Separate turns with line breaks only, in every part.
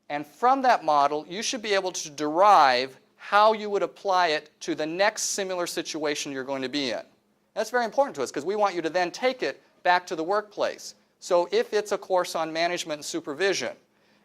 And from that model, you should be able to derive how you would apply it to the next similar situation you're going to be in. That's very important to us because we want you to then take it back to the workplace. So if it's a course on management and supervision,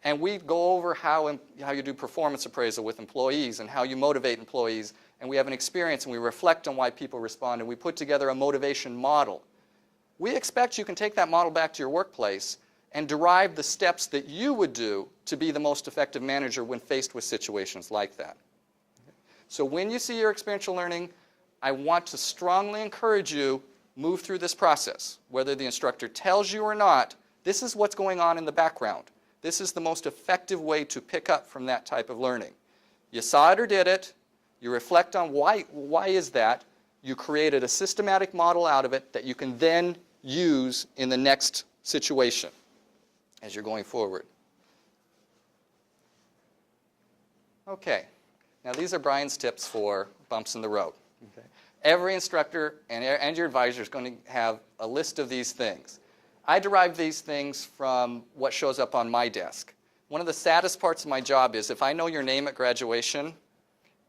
and we go over how you do performance appraisal with employees and how you motivate employees, and we have an experience and we reflect on why people respond, and we put together a motivation model, we expect you can take that model back to your workplace and derive the steps that you would do to be the most effective manager when faced with situations like that. So when you see your experiential learning, I want to strongly encourage you, move through this process. Whether the instructor tells you or not, this is what's going on in the background. This is the most effective way to pick up from that type of learning. You saw it or did it, you reflect on why is that, you created a systematic model out of it that you can then use in the next situation as you're going forward. Okay, now these are Brian's tips for bumps in the road. Okay. Every instructor and your advisor is going to have a list of these things. I derive these things from what shows up on my desk. One of the saddest parts of my job is if I know your name at graduation,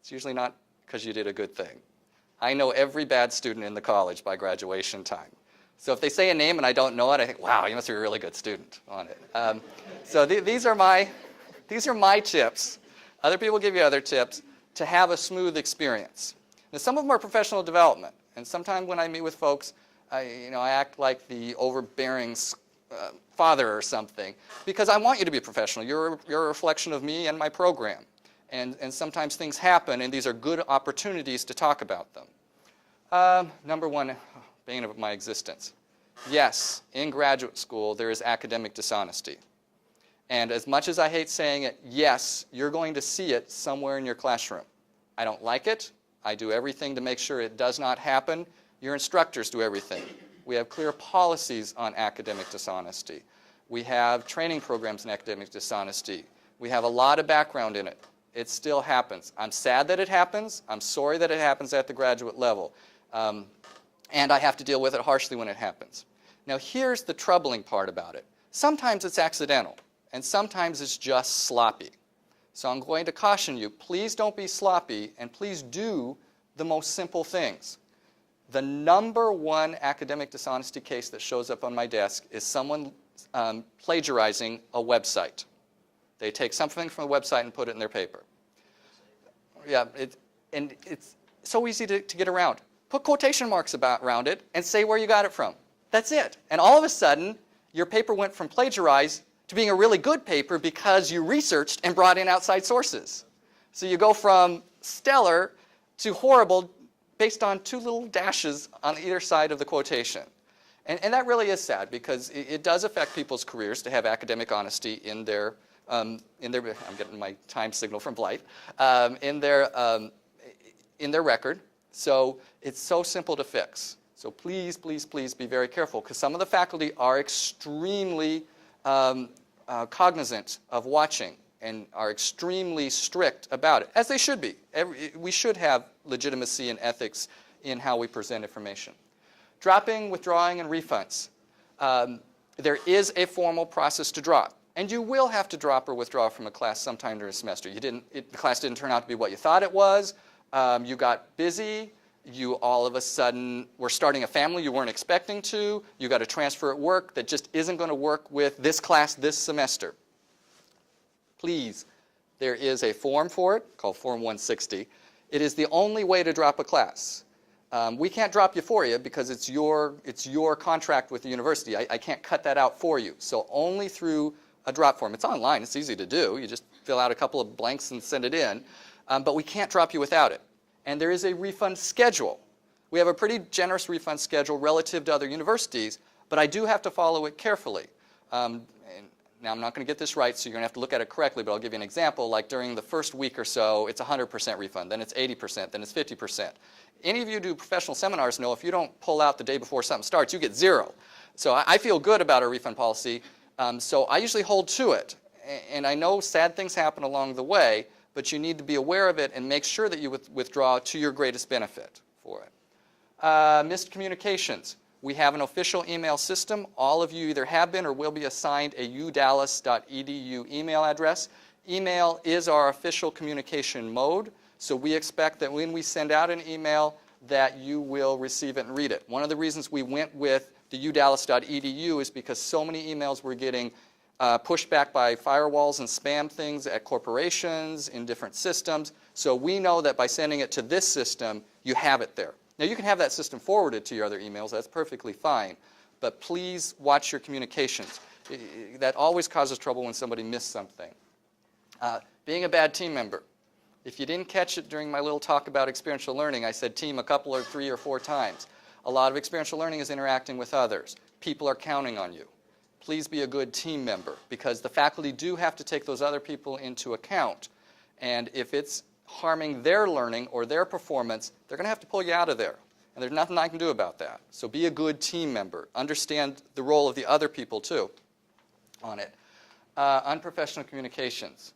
it's usually not because you did a good thing. I know every bad student in the college by graduation time. So if they say a name and I don't know it, I think, wow, you must be a really good student on it. So these are my tips. Other people give you other tips to have a smooth experience. Now, some of them are professional development, and sometimes when I meet with folks, I act like the overbearing father or something because I want you to be a professional. You're a reflection of me and my program, and sometimes things happen, and these are good opportunities to talk about them. Number one, bane of my existence. Yes, in graduate school there is academic dishonesty. And as much as I hate saying it, yes, you're going to see it somewhere in your classroom. I don't like it. I do everything to make sure it does not happen. Your instructors do everything. We have clear policies on academic dishonesty. We have training programs in academic dishonesty. We have a lot of background in it. It still happens. I'm sad that it happens. I'm sorry that it happens at the graduate level. And I have to deal with it harshly when it happens. Now here's the troubling part about it. Sometimes it's accidental, and sometimes it's just sloppy. So I'm going to caution you, please don't be sloppy, and please do the most simple things. The number one academic dishonesty case that shows up on my desk is someone plagiarizing a website. They take something from the website and put it in their paper. Yeah, and it's so easy to get around. Put quotation marks around it and say where you got it from. That's it. And all of a sudden, your paper went from plagiarized to being a really good paper because you researched and brought in outside sources. So you go from stellar to horrible based on two little dashes on either side of the quotation. And that really is sad because it does affect people's careers to have academic honesty in their I'm getting my time signal from Blythe, in their record. So it's so simple to fix. So please, please, please be very careful because some of the faculty are extremely cognizant of watching and are extremely strict about it, as they should be. We should have legitimacy and ethics in how we present information. Dropping, withdrawing, and refunds. There is a formal process to drop. And you will have to drop or withdraw from a class sometime during a semester. The class didn't turn out to be what you thought it was. You got busy. You all of a sudden were starting a family you weren't expecting to. You got a transfer at work that just isn't going to work with this class this semester. Please, there is a form for it called Form 160. It is the only way to drop a class. We can't drop you for you because it's your contract with the university. I can't cut that out for you. So only through a drop form. It's online. It's easy to do. You just fill out a couple of blanks and send it in. But we can't drop you without it. And there is a refund schedule. We have a pretty generous refund schedule relative to other universities, but I do have to follow it carefully. And now I'm not going to get this right, so you're going to have to look at it correctly, but I'll give you an example. Like during the first week or so, it's 100% refund, then it's 80%, then it's 50%. Any of you who do professional seminars know if you don't pull out the day before something starts, you get zero. So I feel good about our refund policy, so I usually hold to it. And I know sad things happen along the way, but you need to be aware of it and make sure that you withdraw to your greatest benefit for it. Missed communications. We have an official email system. All of you either have been or will be assigned a udallas.edu email address. Email is our official communication mode, so we expect that when we send out an email that you will receive it and read it. One of the reasons we went with the udallas.edu is because so many emails were getting pushed back by firewalls and spam things at corporations, in different systems. So we know that by sending it to this system, you have it there. Now, you can have that system forwarded to your other emails. That's perfectly fine. But please watch your communications. That always causes trouble when somebody missed something. Being a bad team member. If you didn't catch it during my little talk about experiential learning, I said team a couple or 3 or 4 times. A lot of experiential learning is interacting with others. People are counting on you. Please be a good team member, because the faculty do have to take those other people into account. And if it's harming their learning or their performance, they're going to have to pull you out of there. And there's nothing I can do about that. So be a good team member. Understand the role of the other people, too, on it. Unprofessional communications.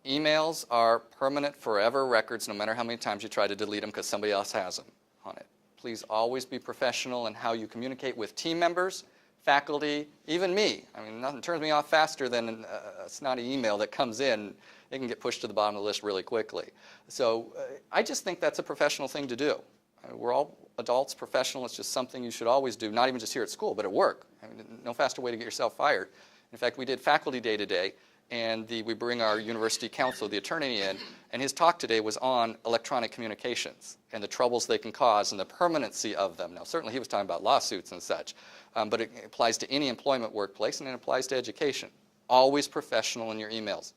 Emails are permanent, forever records, no matter how many times you try to delete them, because somebody else has them on it. Please always be professional in how you communicate with team members, faculty, even me. I mean, nothing turns me off faster than a snotty email that comes in. It can get pushed to the bottom of the list really quickly. So I just think that's a professional thing to do. I mean, we're all adults, professional. It's just something you should always do, not even just here at school, but at work. I mean, no faster way to get yourself fired. In fact, we did Faculty Day today, and we bring our university counsel, the attorney, in, and his talk today was on electronic communications and the troubles they can cause and the permanency of them. Now, certainly he was talking about lawsuits and such, but it applies to any employment workplace, and it applies to education. Always professional in your emails.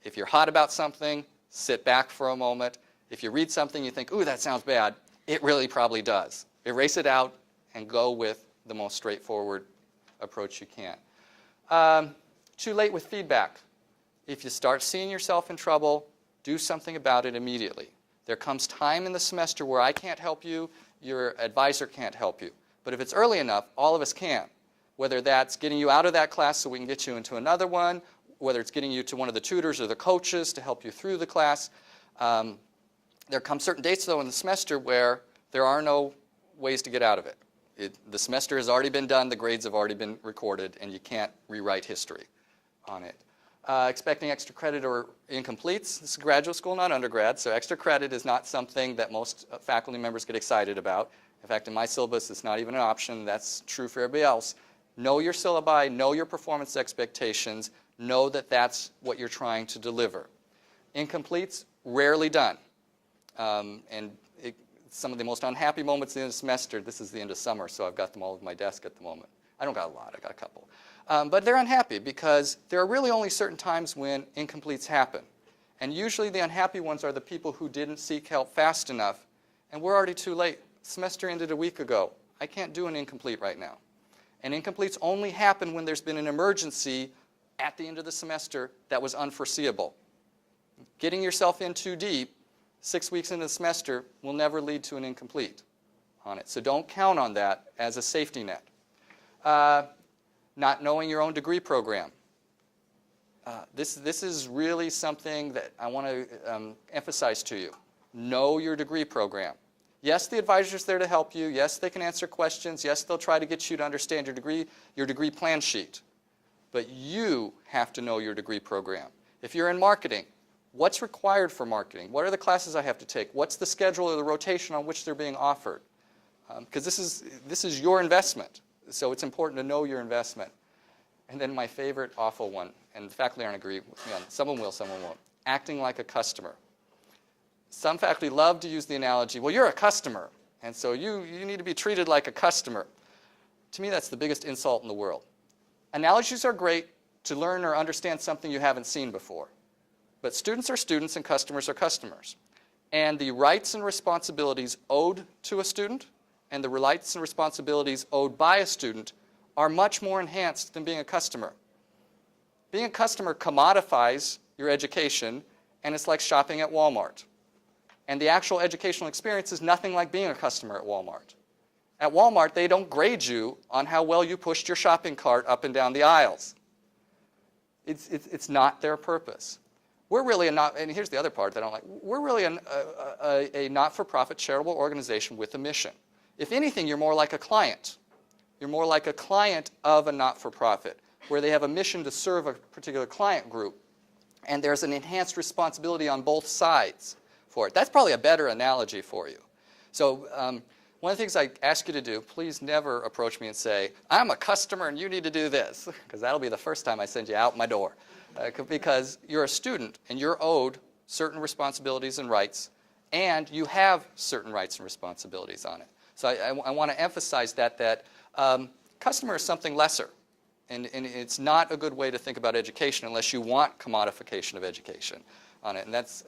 If you're hot about something, sit back for a moment. If you read something you think, ooh, that sounds bad, it really probably does. Erase it out and go with the most straightforward approach you can. Too late with feedback. If you start seeing yourself in trouble, do something about it immediately. There comes time in the semester where I can't help you, your advisor can't help you. But if it's early enough, all of us can. Whether that's getting you out of that class so we can get you into another one, whether it's getting you to one of the tutors or the coaches to help you through the class. There come certain dates, though, in the semester where there are no ways to get out of it. The semester has already been done, the grades have already been recorded, and you can't rewrite history on it. Expecting extra credit or incompletes. This is graduate school, not undergrad, so extra credit is not something that most faculty members get excited about. In fact, in my syllabus, it's not even an option. That's true for everybody else. Know your syllabi, know your performance expectations, know that that's what you're trying to deliver. Incompletes, rarely done. Some of the most unhappy moments in the semester, this is the end of summer, so I've got them all over my desk at the moment. I don't got a lot, I got a couple. But they're unhappy because there are really only certain times when incompletes happen. And usually the unhappy ones are the people who didn't seek help fast enough, and we're already too late. Semester ended a week ago. I can't do an incomplete right now. And incompletes only happen when there's been an emergency at the end of the semester that was unforeseeable. Getting yourself in too deep 6 weeks into the semester will never lead to an incomplete on it. So don't count on that as a safety net. Not knowing your own degree program. This is really something that I want to emphasize to you. Know your degree program. Yes, the advisor's there to help you. Yes, they can answer questions. Yes, they'll try to get you to understand your degree plan sheet. But you have to know your degree program. If you're in marketing, what's required for marketing? What are the classes I have to take? What's the schedule or the rotation on which they're being offered? Because this is your investment. So it's important to know your investment. And then my favorite awful one, and the faculty aren't agree with me on it. Someone will, someone won't. Acting like a customer. Some faculty love to use the analogy, well, you're a customer, and so you need to be treated like a customer. To me, that's the biggest insult in the world. Analogies are great to learn or understand something you haven't seen before. But students are students and customers are customers. And the rights and responsibilities owed to a student and the rights and responsibilities owed by a student are much more enhanced than being a customer. Being a customer commodifies your education, and it's like shopping at Walmart. And the actual educational experience is nothing like being a customer at Walmart. At Walmart, they don't grade you on how well you pushed your shopping cart up and down the aisles. It's not their purpose. We're really and here's the other part that I don't like, we're really a not-for-profit charitable organization with a mission. If anything, you're more like a client. You're more like a client of a not-for-profit, where they have a mission to serve a particular client group. and there's an enhanced responsibility on both sides for it. That's probably a better analogy for you. So one of the things I ask you to do, please never approach me and say, I'm a customer and you need to do this, because that'll be the first time I send you out my door. Because you're a student and you're owed certain responsibilities and rights, and you have certain rights and responsibilities on it. So I want to emphasize that customer is something lesser, and it's not a good way to think about education unless you want commodification of education on it, and that's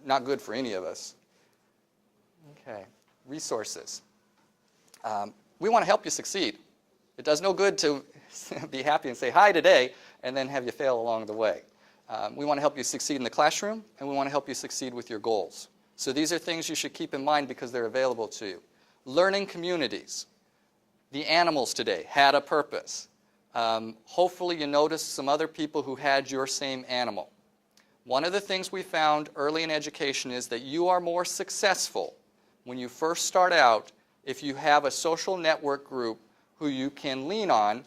not good for any of us. Okay, resources. We want to help you succeed. It does no good to be happy and say hi today and then have you fail along the way. We want to help you succeed in the classroom, and we want to help you succeed with your goals. So these are things you should keep in mind because they're available to you. Learning communities. The animals today had a purpose. Hopefully you noticed some other people who had your same animal. One of the things we found early in education is that you are more successful when you first start out if you have a social network group who you can lean on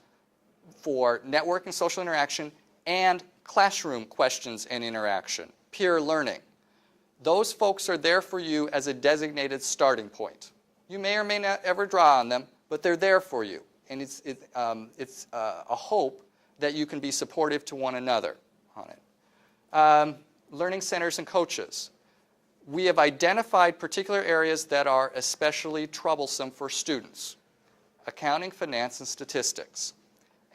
for network and social interaction and classroom questions and interaction, peer learning. Those folks are there for you as a designated starting point. You may or may not ever draw on them, but they're there for you. And it's a hope that you can be supportive to one another on it. Learning centers and coaches. We have identified particular areas that are especially troublesome for students. Accounting, finance, and statistics.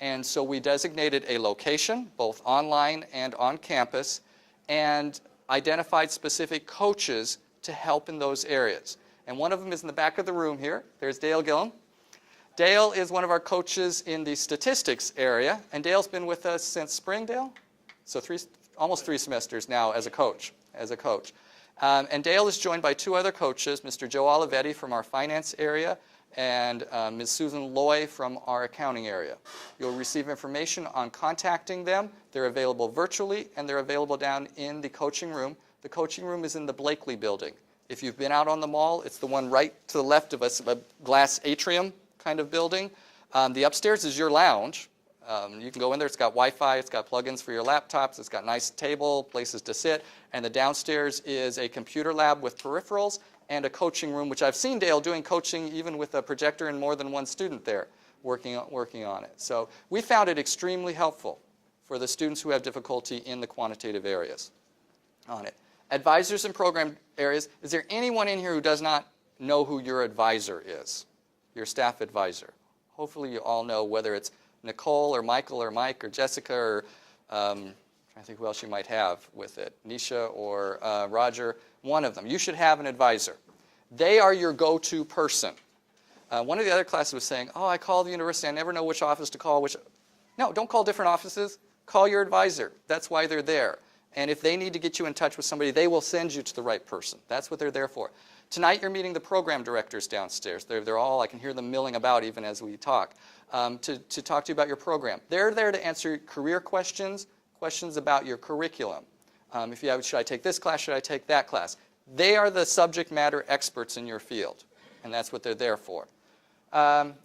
And so we designated a location, both online and on campus, and identified specific coaches to help in those areas. And one of them is in the back of the room here. There's Dale Gillum. Dale is one of our coaches in the statistics area, and Dale's been with us since spring, Dale? So almost 3 semesters now as a coach. And Dale is joined by 2 other coaches, Mr. Joe Olivetti from our finance area and Ms. Susan Loy from our accounting area. You'll receive information on contacting them. They're available virtually, and they're available down in the coaching room. The coaching room is in the Blakely building. If you've been out on the mall, it's the one right to the left of us, a glass atrium kind of building. The upstairs is your lounge. You can go in there. It's got Wi-Fi. It's got plugins for your laptops. It's got a nice table, places to sit. And the downstairs is a computer lab with peripherals and a coaching room, which I've seen Dale doing coaching even with a projector and more than one student there working on it. So we found it extremely helpful for the students who have difficulty in the quantitative areas on it. Advisors and program areas. Is there anyone in here who does not know who your advisor is? Your staff advisor. Hopefully you all know whether it's Nicole or Michael or Mike or Jessica or I think who else you might have with it, Nisha or Roger, one of them. You should have an advisor. They are your go-to person. One of the other classes was saying, oh, I call the university, I never know which office to call. No, don't call different offices. Call your advisor. That's why they're there. And if they need to get you in touch with somebody, they will send you to the right person. That's what they're there for. Tonight you're meeting the program directors downstairs. They're all, I can hear them milling about even as we talk, to talk to you about your program. They're there to answer career questions, questions about your curriculum. If you have, should I take this class, should I take that class? They are the subject matter experts in your field, and that's what they're there for.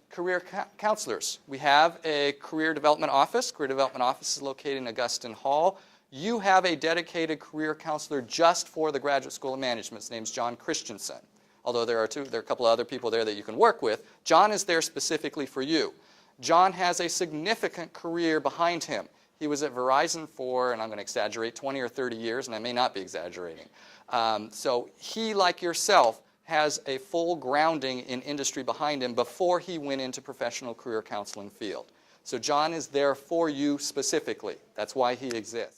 Career counselors. We have a career development office. Career development office is located in Augustine Hall. You have a dedicated career counselor just for the Graduate School of Management. His name's John Christensen. Although there are a couple of other people there that you can work with, John is there specifically for you. John has a significant career behind him. He was at Verizon for, and I'm going to exaggerate, 20 or 30 years, and I may not be exaggerating. So he, like yourself, has a full grounding in industry behind him before he went into professional career counseling field. So John is there for you specifically. That's why he exists.